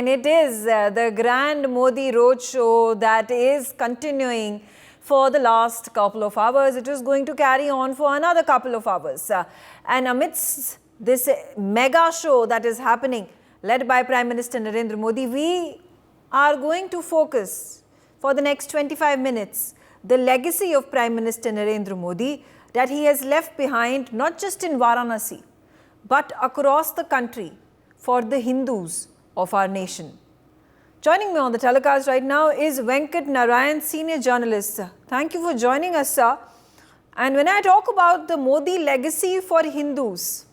and it is the Grand Modi Roadshow that is continuing for the last couple of hours. It is going to carry on for another couple of hours. And amidst this mega show that is happening, led by Prime Minister Narendra Modi, we are going to focus for the next 25 minutes the legacy of Prime Minister Narendra Modi that he has left behind, not just in Varanasi, but across the country for the Hindus of our nation. Joining me on the telecast right now is Venkat Narayan, senior journalist. Thank you for joining us, sir. And when I talk about the Modi legacy for Hindus,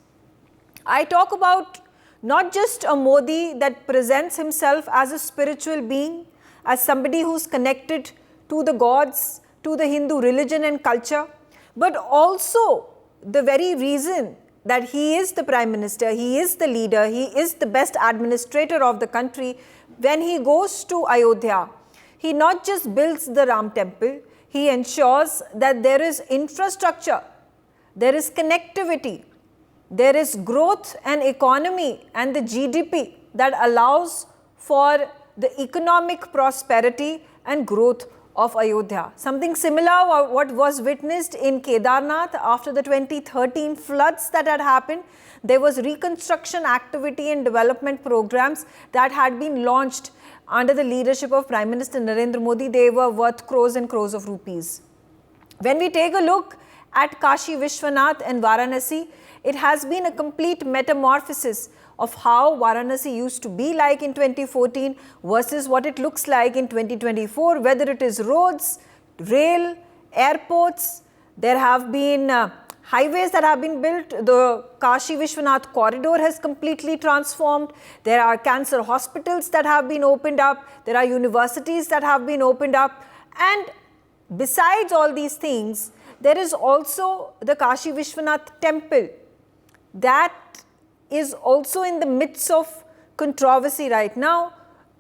I talk about not just a Modi that presents himself as a spiritual being, as somebody who's connected to the gods, to the Hindu religion and culture, but also the very reason that he is the Prime Minister, he is the leader, he is the best administrator of the country. When he goes to Ayodhya, he not just builds the Ram temple, he ensures that there is infrastructure, there is connectivity, there is growth and economy and the GDP that allows for the economic prosperity and growth of Ayodhya. Something similar what was witnessed in Kedarnath after the 2013 floods that had happened. There was reconstruction activity and development programs that had been launched under the leadership of Prime Minister Narendra Modi. They were worth crores and crores of rupees. When we take a look at Kashi Vishwanath and Varanasi, it has been a complete metamorphosis of how Varanasi used to be like in 2014 versus what it looks like in 2024, whether it is roads, rail, airports. There have been highways that have been built. The Kashi Vishwanath corridor has completely transformed. There are cancer hospitals that have been opened up. There are universities that have been opened up. And besides all these things, there is also the Kashi Vishwanath temple that is also in the midst of controversy right now,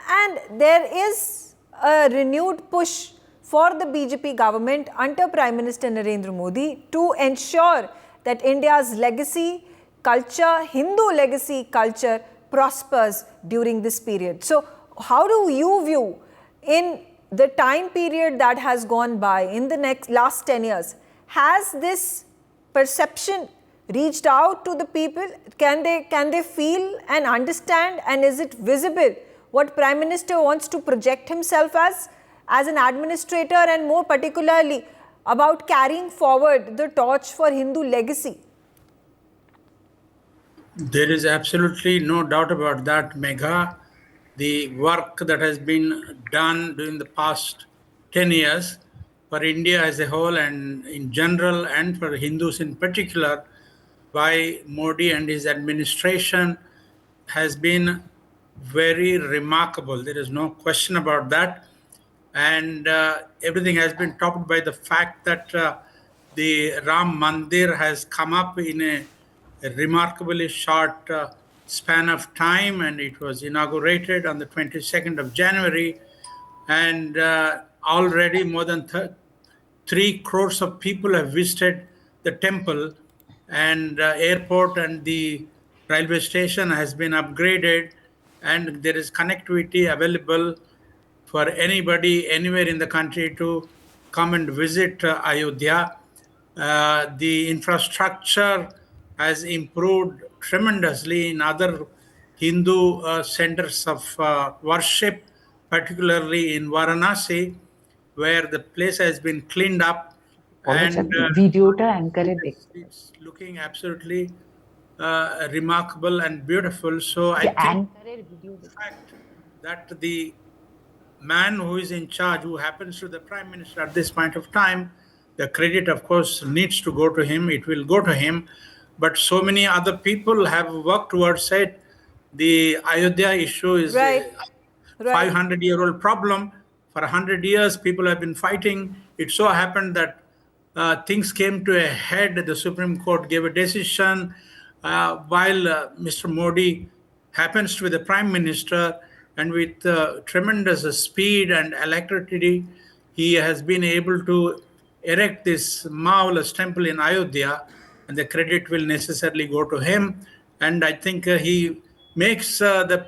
and there is a renewed push for the BJP government under Prime Minister Narendra Modi to ensure that India's legacy culture, Hindu legacy culture, prospers during this period. So how do you view in the time period that has gone by, in the last 10 years, has this perception reached out to the people? Can they feel and understand, and is it visible what Prime Minister wants to project himself as an administrator, and more particularly about carrying forward the torch for Hindu legacy? There is absolutely no doubt about that, Megha. The work that has been done during the past 10 years for India as a whole and in general, and for Hindus in particular, by Modi and his administration has been very remarkable. There is no question about that. And everything has been topped by the fact that the Ram Mandir has come up in a remarkably short span of time, and it was inaugurated on the 22nd of January. And already more than 3 crores of people have visited the temple, and airport and the railway station has been upgraded, and there is connectivity available for anybody anywhere in the country to come and visit Ayodhya. The infrastructure has improved tremendously in other Hindu centers of worship, particularly in Varanasi, where the place has been cleaned up. And it's looking absolutely remarkable and beautiful. So I think the fact that the man who is in charge, who happens to be the Prime Minister at this point of time, the credit, of course, needs to go to him. It will go to him. But so many other people have worked towards it. The Ayodhya issue is a 500-year-old problem. For 100 years, people have been fighting. It so happened that things came to a head. The Supreme Court gave a decision while Mr. Modi happens to be the Prime Minister, and with tremendous speed and alacrity, he has been able to erect this marvelous temple in Ayodhya, and the credit will necessarily go to him. And I think he makes the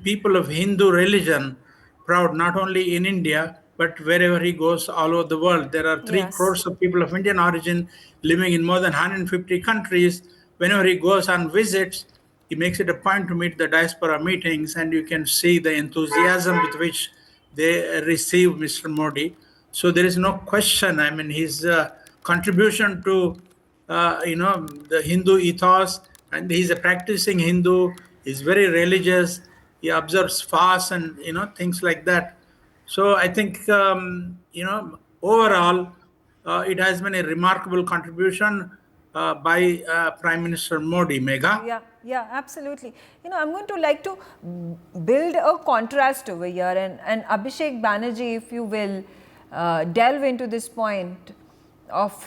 people of Hindu religion proud, not only in India, but wherever he goes all over the world. There are 3 Yes. crores of people of Indian origin living in more than 150 countries. Whenever he goes on visits, he makes it a point to meet the diaspora meetings, and you can see the enthusiasm with which they receive Mr. Modi. So there is no question. I mean, his contribution to the Hindu ethos, and he's a practicing Hindu. He's very religious. He observes fasts and things like that. So I think overall, it has been a remarkable contribution by Prime Minister Modi. Megha. Yeah, yeah, absolutely. I'm going to like to build a contrast over here, and Abhishek Banerjee, if you will, delve into this point of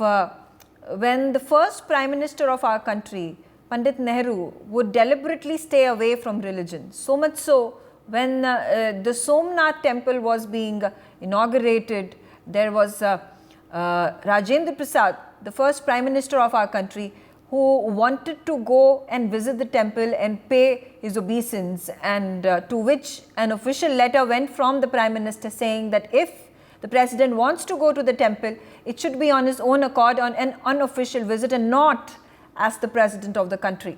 when the first Prime Minister of our country, Pandit Nehru, would deliberately stay away from religion. So much so, when the Somnath temple was being inaugurated, there was Rajendra Prasad, the first Prime Minister of our country, who wanted to go and visit the temple and pay his obeisance, and to which an official letter went from the Prime Minister saying that if the President wants to go to the temple, it should be on his own accord, on an unofficial visit, and not as the President of the country.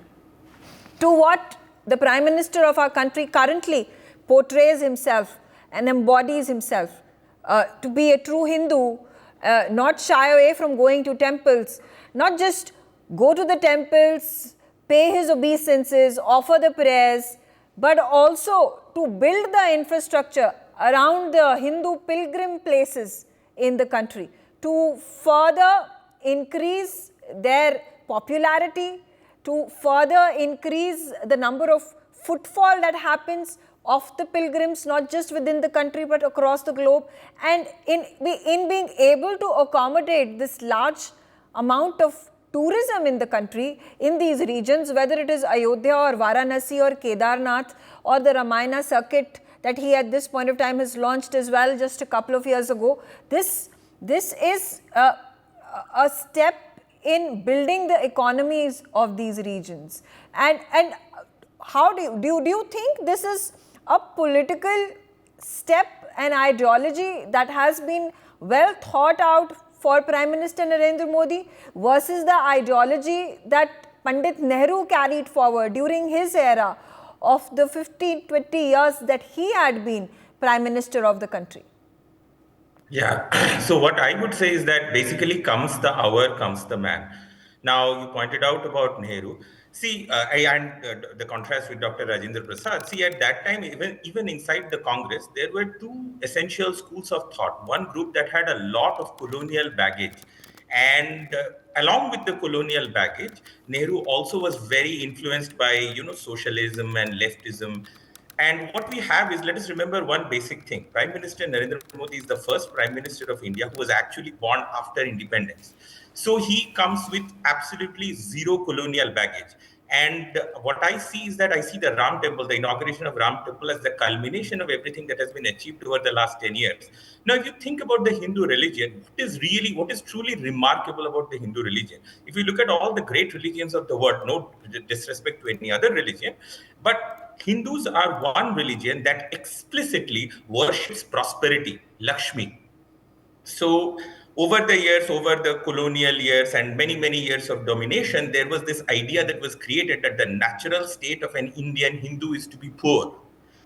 To what the Prime Minister of our country currently portrays himself and embodies himself, to be a true Hindu, not shy away from going to temples, not just go to the temples, pay his obeisances, offer the prayers, but also to build the infrastructure around the Hindu pilgrim places in the country to further increase their popularity, to further increase the number of footfall that happens of the pilgrims, not just within the country but across the globe, and in being able to accommodate this large amount of tourism in the country, in these regions, whether it is Ayodhya or Varanasi or Kedarnath or the Ramayana circuit that he at this point of time has launched as well just a couple of years ago. This is a step in building the economies of these regions. And how do you think this is a political step, an ideology that has been well thought out for Prime Minister Narendra Modi versus the ideology that Pandit Nehru carried forward during his era of the 15-20 years that he had been Prime Minister of the country? Yeah. So what I would say is that basically comes the hour, comes the man. Now, you pointed out about Nehru. See, the contrast with Dr. Rajendra Prasad. See, at that time, even inside the Congress, there were 2 essential schools of thought. One group that had a lot of colonial baggage, and along with the colonial baggage, Nehru also was very influenced by socialism and leftism. And what we have is, let us remember one basic thing. Prime Minister Narendra Modi is the first Prime Minister of India who was actually born after independence. So he comes with absolutely zero colonial baggage. And what I see is that I see the Ram Temple, the inauguration of Ram Temple, as the culmination of everything that has been achieved over the last 10 years. Now, if you think about the Hindu religion, what is truly remarkable about the Hindu religion? If you look at all the great religions of the world, no disrespect to any other religion, but Hindus are one religion that explicitly worships prosperity, Lakshmi. So over the years, over the colonial years and many, many years of domination, there was this idea that was created that the natural state of an Indian Hindu is to be poor.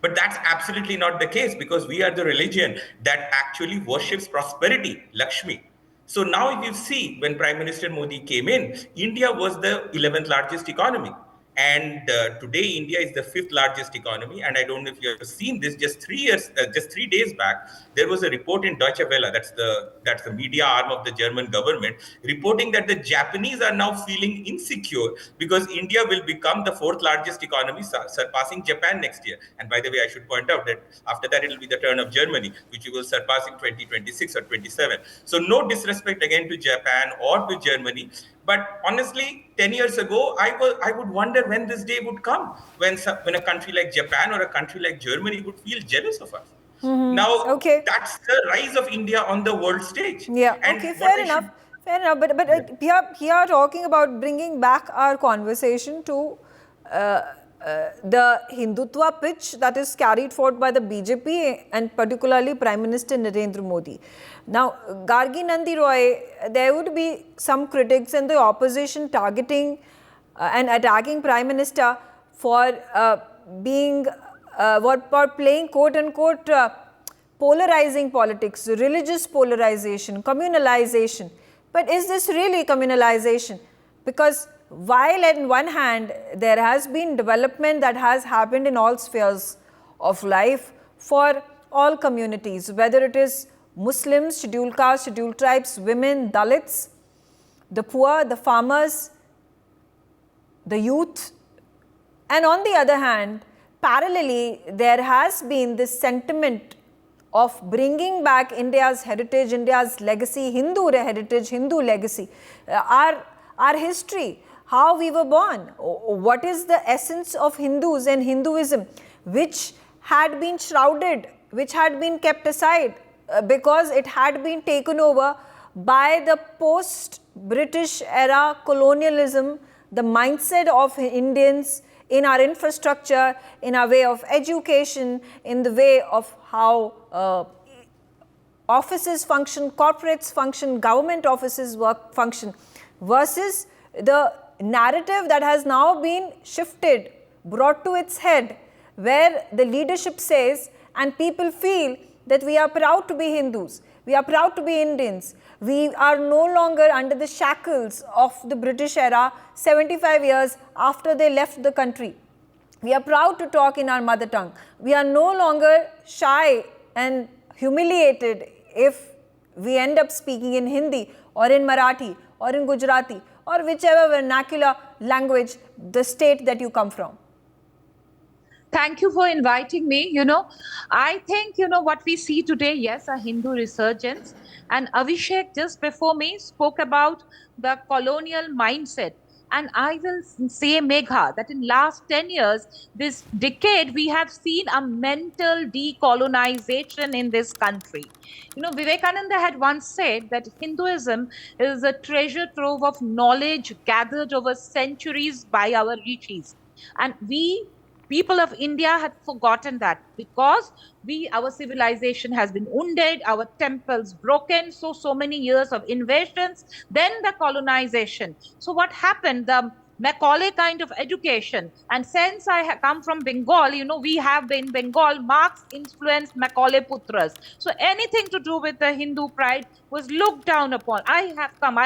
But that's absolutely not the case, because we are the religion that actually worships prosperity, Lakshmi. So now if you see, when Prime Minister Modi came in, India was the 11th largest economy. And today, India is the 5th largest economy. And I don't know if you have seen this. Just 3 days back, there was a report in Deutsche Welle, that's the media arm of the German government, reporting that the Japanese are now feeling insecure because India will become the 4th largest economy, surpassing Japan next year. And by the way, I should point out that after that, it will be the turn of Germany, which will surpass in 2026 or 27. So no disrespect again to Japan or to Germany. But honestly, 10 years ago, I would wonder when this day would come, when a country like Japan or a country like Germany would feel jealous of us. Now, Okay. that's the rise of India on the world stage. Yeah, And okay, what fair enough. Fair enough. But here are talking about bringing back our conversation to the Hindutva pitch that is carried forward by the BJP and particularly Prime Minister Narendra Modi. Now, Gargi Nandi Roy, there would be some critics and the opposition targeting and attacking Prime Minister for being for playing quote unquote polarizing politics, religious polarization, communalization. But is this really communalization? Because while on one hand there has been development that has happened in all spheres of life for all communities, whether it is Muslims, scheduled castes, scheduled tribes, women, Dalits, the poor, the farmers, the youth, and on the other hand, parallelly, there has been this sentiment of bringing back India's heritage, India's legacy, Hindu heritage, Hindu legacy, our history, how we were born, what is the essence of Hindus and Hinduism, which had been shrouded, which had been kept aside because it had been taken over by the post-British era colonialism, the mindset of Indians in our infrastructure, in our way of education, in the way of how offices function, corporates function, government offices function, versus the narrative that has now been shifted, brought to its head, where the leadership says and people feel that we are proud to be Hindus, we are proud to be Indians, we are no longer under the shackles of the British era 75 years after they left the country. We are proud to talk in our mother tongue. We are no longer shy and humiliated if we end up speaking in Hindi or in Marathi or in Gujarati or whichever vernacular language the state that you come from. Thank you for inviting me. I think, what we see today, yes, a Hindu resurgence. And Abhishek, just before me, spoke about the colonial mindset. And I will say, Megha, that in last 10 years, this decade, we have seen a mental decolonization in this country. Vivekananda had once said that Hinduism is a treasure trove of knowledge gathered over centuries by our rishis. And we, people of India, had forgotten that because our civilization has been wounded, our temples broken, so many years of invasions, then the colonization. So what happened? The Macaulay kind of education. And since I come from Bengal, we have been Bengal, Marx influenced Macaulay Putras. So anything to do with the Hindu pride was looked down upon. I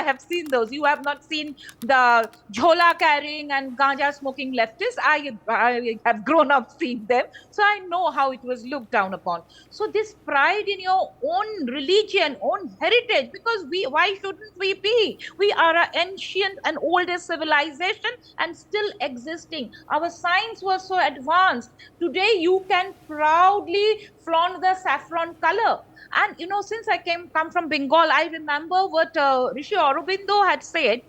have seen those. You have not seen the jhola carrying and ganja smoking leftists. I have grown up seeing them. So I know how it was looked down upon. So this pride in your own religion, own heritage, because why shouldn't we be? We are an ancient and oldest civilization and still existing. Our science was so advanced. Today you can proudly flaunt the saffron color. And since I come from Bengal, I remember what Rishi Aurobindo had said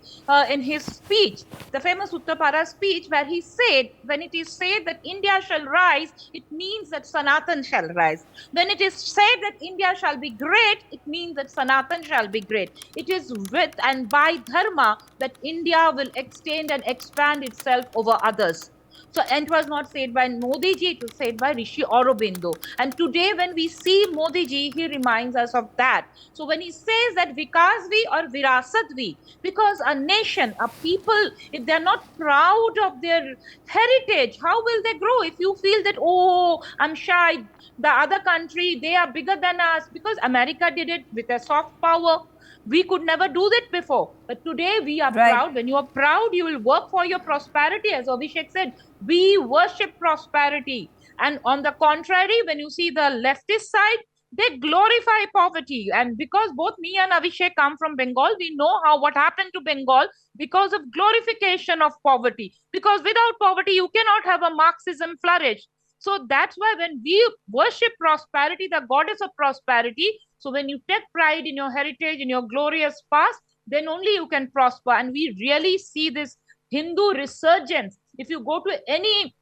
in his speech, the famous Uttapara speech, where he said, when it is said that India shall rise, it means that Sanatan shall rise. When it is said that India shall be great, it means that Sanatan shall be great. It is with and by dharma that India will extend and expand itself over others. So, and it was not said by Modi ji, it was said by Rishi Aurobindo. And today when we see Modi ji, he reminds us of that. So when he says that Vikasvi or Virasatvi, because a nation, a people, if they're not proud of their heritage, how will they grow? If you feel that, oh, I'm shy, the other country, they are bigger than us, because America did it with a soft power. We could never do that before. But today we are proud. When you are proud, you will work for your prosperity. As Abhishek said, we worship prosperity. And on the contrary, when you see the leftist side, they glorify poverty. And because both me and Abhishek come from Bengal, we know what happened to Bengal because of glorification of poverty. Because without poverty, you cannot have a Marxism flourish. So that's why when we worship prosperity, the goddess of prosperity, so when you take pride in your heritage, in your glorious past, then only you can prosper. And we really see this Hindu resurgence. If you go to any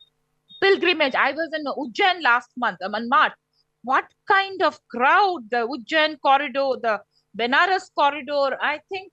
pilgrimage, I was in Ujjain last month, in March. What kind of crowd, the Ujjain corridor, the Benares corridor, I think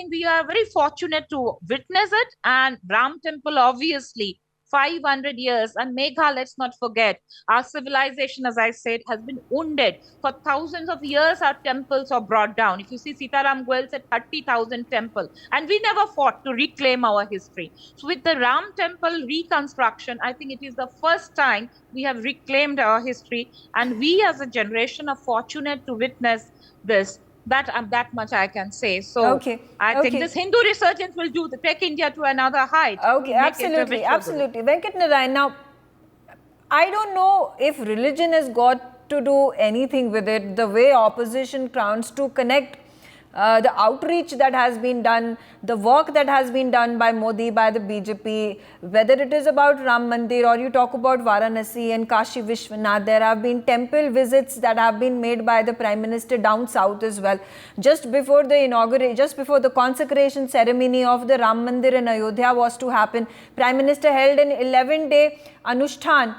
we are very fortunate to witness it. And Ram Temple, obviously, 500 years. And Megha, let's not forget, our civilization, as I said, has been wounded. For thousands of years, our temples are brought down. If you see, Sitaram Goel said 30,000 temple, and we never fought to reclaim our history. So with the Ram temple reconstruction, I think it is the first time we have reclaimed our history, and we as a generation are fortunate to witness this. That much I can say. So Okay, I think this Hindu resurgence will take India to another height. Okay, absolutely, absolutely. Venkat Narayan, now, I don't know if religion has got to do anything with it, the way opposition crowns to connect the outreach that has been done, the work that has been done by Modi, by the BJP, whether it is about Ram Mandir or you talk about Varanasi and Kashi Vishwanath, there have been temple visits that have been made by the Prime Minister down south as well. Just before the consecration ceremony of the Ram Mandir in Ayodhya was to happen, Prime Minister held an 11-day Anushthan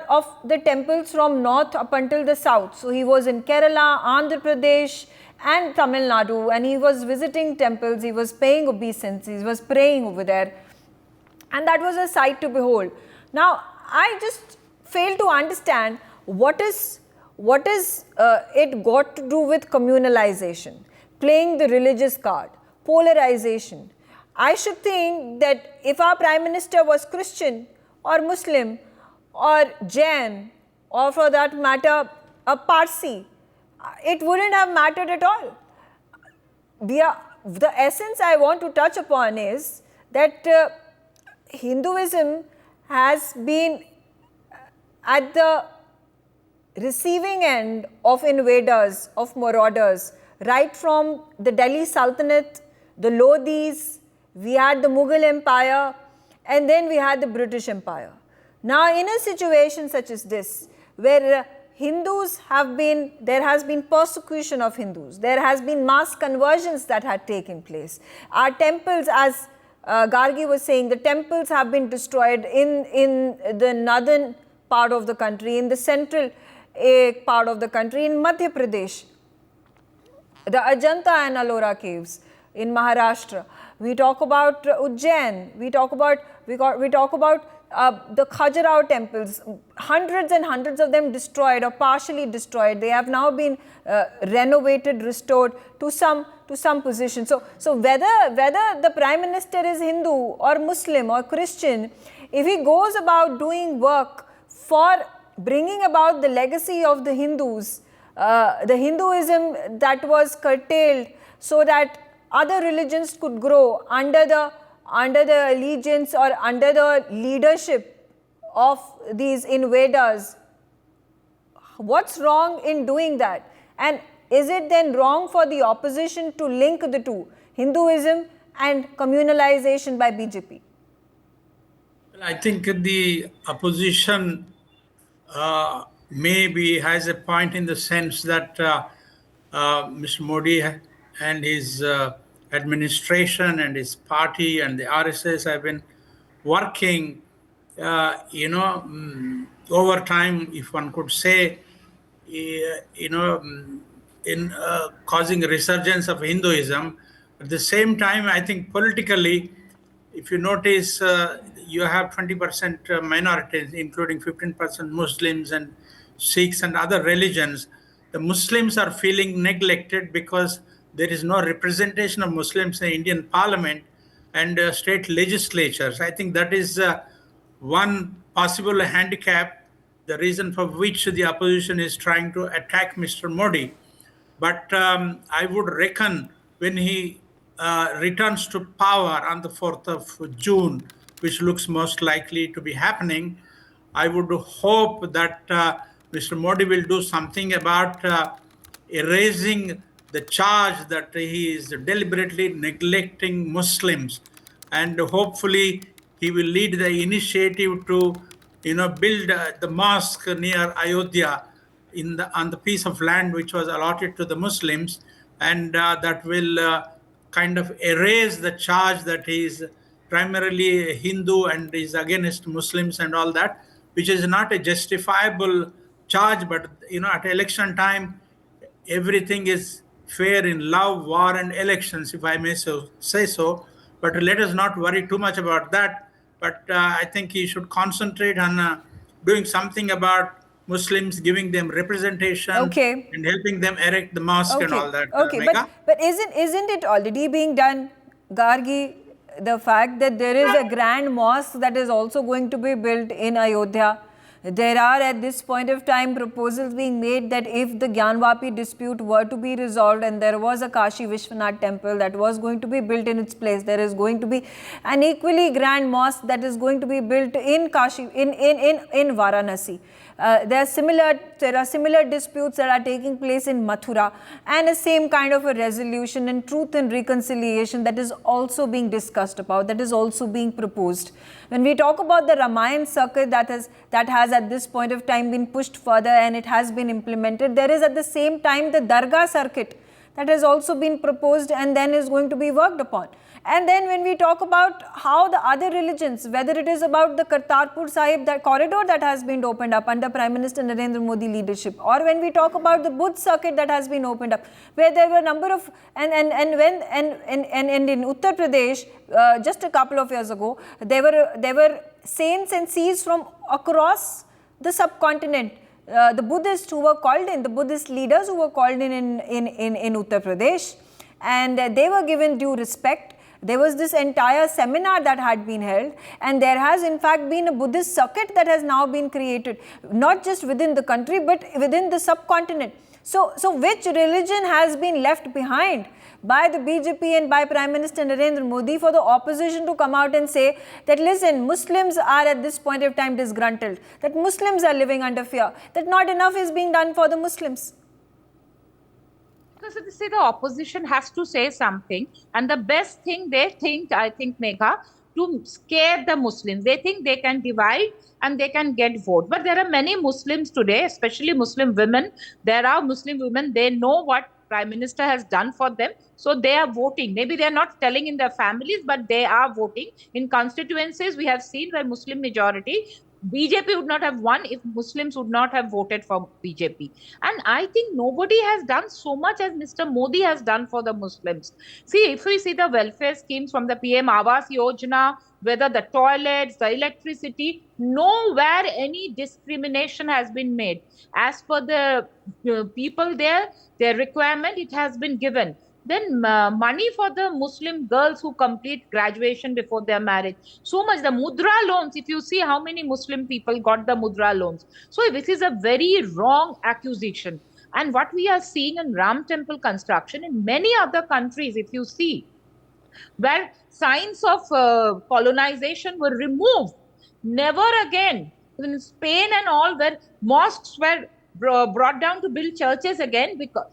of the temples from north up until the south. So he was in Kerala, Andhra Pradesh and Tamil Nadu, and he was visiting temples, he was paying obeisance, he was praying over there, and that was a sight to behold. Now, I just fail to understand what is it got to do with communalization, playing the religious card, polarization. I should think that if our Prime Minister was Christian or Muslim or Jain, or for that matter a Parsi, it wouldn't have mattered at all. The essence I want to touch upon is that Hinduism has been at the receiving end of invaders, of marauders, right from the Delhi Sultanate, the Lodhis, we had the Mughal Empire, and then we had the British Empire. Now, in a situation such as this, where there has been persecution of Hindus, there has been mass conversions that had taken place. Our temples, as Gargi was saying, the temples have been destroyed in the northern part of the country, in the central part of the country, in Madhya Pradesh, the Ajanta and Ellora caves in Maharashtra. We talk about Ujjain, we talk about the Khajuraho temples, hundreds and hundreds of them destroyed or partially destroyed. They have now been renovated, restored to some position. So whether the Prime Minister is Hindu or Muslim or Christian, if he goes about doing work for bringing about the legacy of the Hindus, the Hinduism that was curtailed so that other religions could grow under the allegiance or under the leadership of these invaders, what's wrong in doing that? And is it then wrong for the opposition to link the two, Hinduism and communalization by BJP? Well, I think the opposition maybe has a point in the sense that Mr. Modi and his administration and his party and the RSS have been working, over time, if one could say, in causing a resurgence of Hinduism. At the same time, I think politically, if you notice, you have 20% minorities, including 15% Muslims and Sikhs and other religions. The Muslims are feeling neglected because there is no representation of Muslims in the Indian Parliament and state legislatures. I think that is one possible handicap, the reason for which the opposition is trying to attack Mr. Modi. But I would reckon when he returns to power on the 4th of June, which looks most likely to be happening, I would hope that Mr. Modi will do something about erasing the charge that he is deliberately neglecting Muslims, and hopefully he will lead the initiative to build the mosque near Ayodhya on the piece of land which was allotted to the Muslims, and that will kind of erase the charge that he is primarily a Hindu and is against Muslims and all that, which is not a justifiable charge. But at election time, everything is fair in love, war, and elections, if I may say so. But let us not worry too much about that. but I think he should concentrate on doing something about Muslims, giving them representation Okay. and helping them erect the mosque and all that. Okay, Megha? but isn't it already being done, Gargi? The fact that there is a grand mosque that is also going to be built in Ayodhya. There are at this point of time proposals being made that if the Gyanvapi dispute were to be resolved and there was a Kashi Vishwanath temple that was going to be built in its place, there is going to be an equally grand mosque that is going to be built in Kashi, in Varanasi. There are similar disputes that are taking place in Mathura, and the same kind of a resolution and truth and reconciliation that is also being discussed about, that is also being proposed. When we talk about the Ramayan circuit that has at this point of time been pushed further and it has been implemented, there is at the same time the Dargah circuit that has also been proposed and then is going to be worked upon. And then when we talk about how the other religions, whether it is about the Kartarpur Sahib, that corridor that has been opened up under Prime Minister Narendra Modi leadership, or when we talk about the Buddh circuit that has been opened up, where there were a number of, and in Uttar Pradesh, just a couple of years ago, there were saints and seers from across the subcontinent. The Buddhists who were called in, the Buddhist leaders who were called in Uttar Pradesh, and they were given due respect. There was this entire seminar that had been held, and there has in fact been a Buddhist circuit that has now been created, not just within the country but within the subcontinent. So which religion has been left behind by the BJP and by Prime Minister Narendra Modi for the opposition to come out and say that, listen, Muslims are at this point of time disgruntled, that Muslims are living under fear, that not enough is being done for the Muslims? Because they say the opposition has to say something, and the best thing they think, I think, Megha, to scare the Muslims. They think they can divide and they can get vote. But there are many Muslims today, especially Muslim women. There are Muslim women, they know what Prime Minister has done for them. So they are voting. Maybe they are not telling in their families, but they are voting. In constituencies, we have seen where Muslim majority, BJP would not have won if Muslims would not have voted for BJP. And I think nobody has done so much as Mr. Modi has done for the Muslims. See, if we see the welfare schemes from the PM Awas Yojana, whether the toilets, the electricity, nowhere any discrimination has been made. As per the people there, their requirement, it has been given. Then money for the Muslim girls who complete graduation before their marriage. So much. The Mudra loans, if you see how many Muslim people got the Mudra loans. So this is a very wrong accusation. And what we are seeing in Ram temple construction in many other countries, if you see, where signs of colonization were removed, never again. In Spain and all, where mosques were brought down to build churches again, because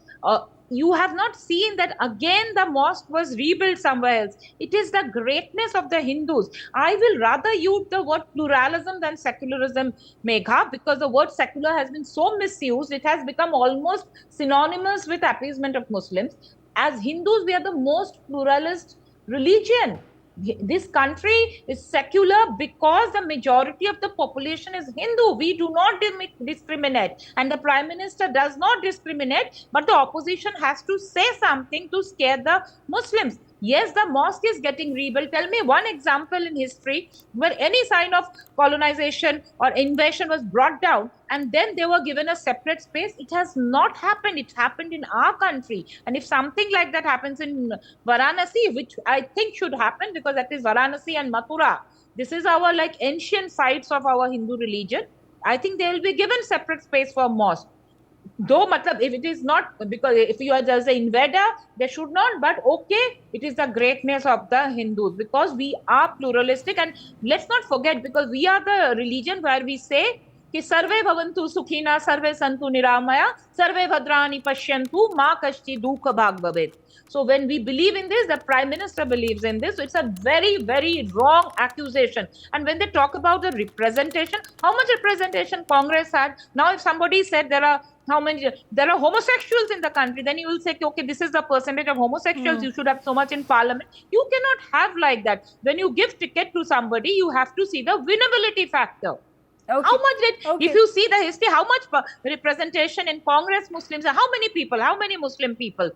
you have not seen that again the mosque was rebuilt somewhere else. It is the greatness of the Hindus. I will rather use the word pluralism than secularism, Megha, because the word secular has been so misused. It has become almost synonymous with appeasement of Muslims. As Hindus, we are the most pluralist religion. This country is secular because the majority of the population is Hindu. We do not discriminate, and the Prime Minister does not discriminate, but the opposition has to say something to scare the Muslims. Yes, the mosque is getting rebuilt. Tell me one example in history where any sign of colonization or invasion was brought down and then they were given a separate space. It has not happened. It happened in our country. And if something like that happens in Varanasi, which I think should happen because that is Varanasi and Mathura, this is our like ancient sites of our Hindu religion, I think they will be given separate space for mosque. Though, if it is not, because if you are just an invader, they should not, but okay, it is the greatness of the Hindus because we are pluralistic. And let's not forget, because we are the religion where we say, कि सर्वे भवन्तु सुखिना सर्वे सन्तु निरामया सर्वे भद्राणि पश्यन्तु मा कश्चित् दुःख भाग् भवेत्. So when we believe in this, the Prime Minister believes in this. So it's a very, very wrong accusation. And when they talk about the representation, how much representation Congress had? Now, if somebody said there are homosexuals in the country, then you will say, okay, this is the percentage of homosexuals. You should have so much in parliament. You cannot have like that. When you give ticket to somebody, you have to see the winnability factor. Okay. How much did, Okay. if you see the history, how much representation in Congress Muslims, how many people, how many Muslim people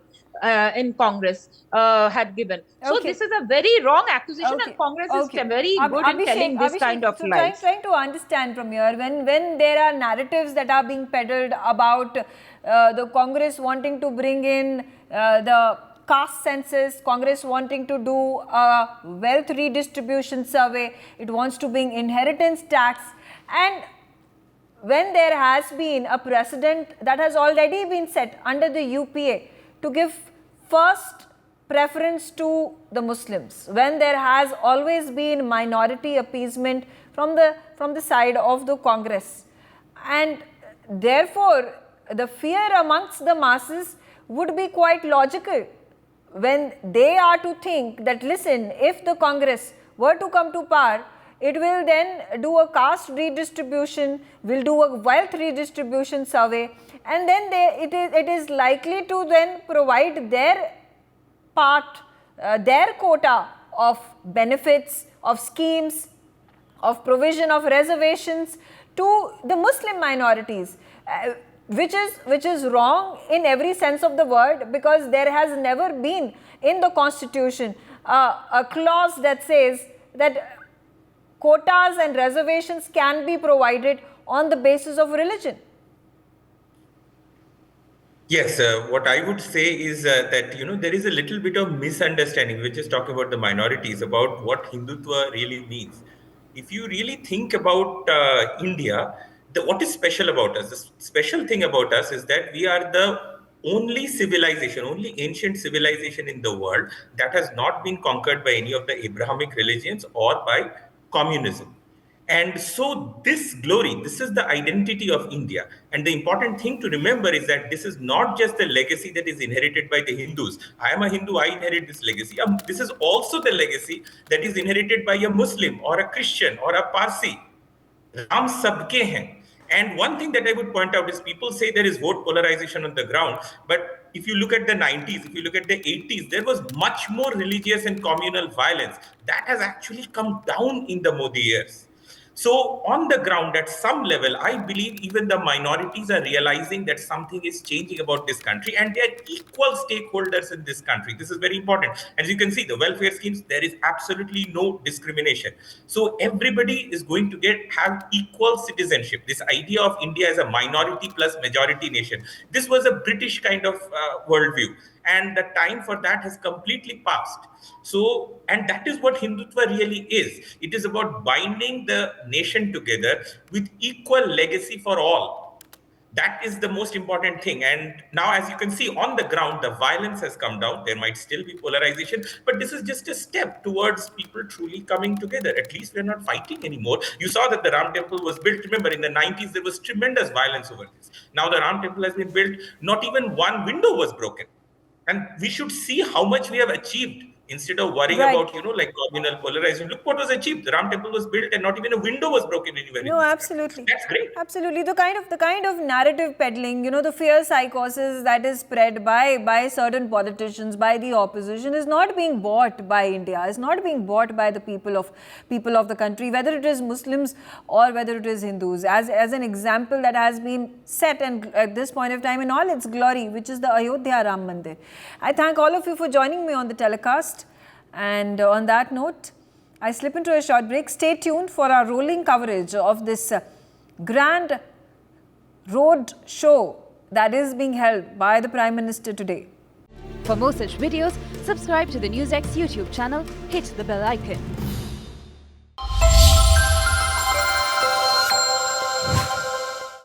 in Congress had given? So Okay. this is a very wrong accusation, Okay. and Congress is Okay. very good in telling this kind of so lies. trying to understand from here, when there are narratives that are being peddled about the Congress wanting to bring in the caste census, Congress wanting to do a wealth redistribution survey, it wants to bring inheritance tax, and when there has been a precedent that has already been set under the UPA to give first preference to the Muslims, when there has always been minority appeasement from the side of the Congress, and therefore the fear amongst the masses would be quite logical when they are to think that, listen, if the Congress were to come to power, it will then do a caste redistribution, will do a wealth redistribution survey, and then it is likely to then provide their part, their quota of benefits, of schemes, of provision of reservations to the Muslim minorities, which is wrong in every sense of the word, because there has never been in the Constitution a clause that says that quotas and reservations can be provided on the basis of religion. Yes, what I would say is that there is a little bit of misunderstanding. We're just talking about the minorities, about what Hindutva really means. If you really think about India, what is special about us? The special thing about us is that we are the only civilization, only ancient civilization in the world that has not been conquered by any of the Abrahamic religions or by communism. And so this glory, this is the identity of India. And the important thing to remember is that this is not just the legacy that is inherited by the Hindus. I am a Hindu, I inherit this legacy. This is also the legacy that is inherited by a Muslim or a Christian or a Parsi. Ram sabke hain. And one thing that I would point out is people say there is vote polarization on the ground, but if you look at the 90s, if you look at the 80s, there was much more religious and communal violence. That has actually come down in the Modi years. So on the ground, at some level, I believe even the minorities are realizing that something is changing about this country, and they are equal stakeholders in this country. This is very important. As you can see, the welfare schemes, there is absolutely no discrimination. So everybody is going to have equal citizenship. This idea of India as a minority plus majority nation, this was a British kind of worldview. And the time for that has completely passed. So, and that is what Hindutva really is. It is about binding the nation together with equal legacy for all. That is the most important thing. And now, as you can see on the ground, the violence has come down. There might still be polarization, but this is just a step towards people truly coming together. At least we're not fighting anymore. You saw that the Ram Temple was built. Remember, in the 90s, there was tremendous violence over this. Now the Ram Temple has been built. Not even one window was broken. And we should see how much we have achieved instead of worrying about, like communal polarization. Look what was achieved. The Ram Temple was built and not even a window was broken anywhere. No, absolutely. That's great. Absolutely. The kind of narrative peddling, the fear psychosis that is spread by certain politicians, by the opposition, is not being bought by India, is not being bought by the people of the country, whether it is Muslims or whether it is Hindus. As an example that has been set and at this point of time in all its glory, which is the Ayodhya Ram Mandir. I thank all of you for joining me on the telecast. And on that note, I slip into a short break. Stay tuned for our rolling coverage of this grand road show that is being held by the Prime Minister today. For more such videos, subscribe to the NewsX YouTube channel, hit the bell icon.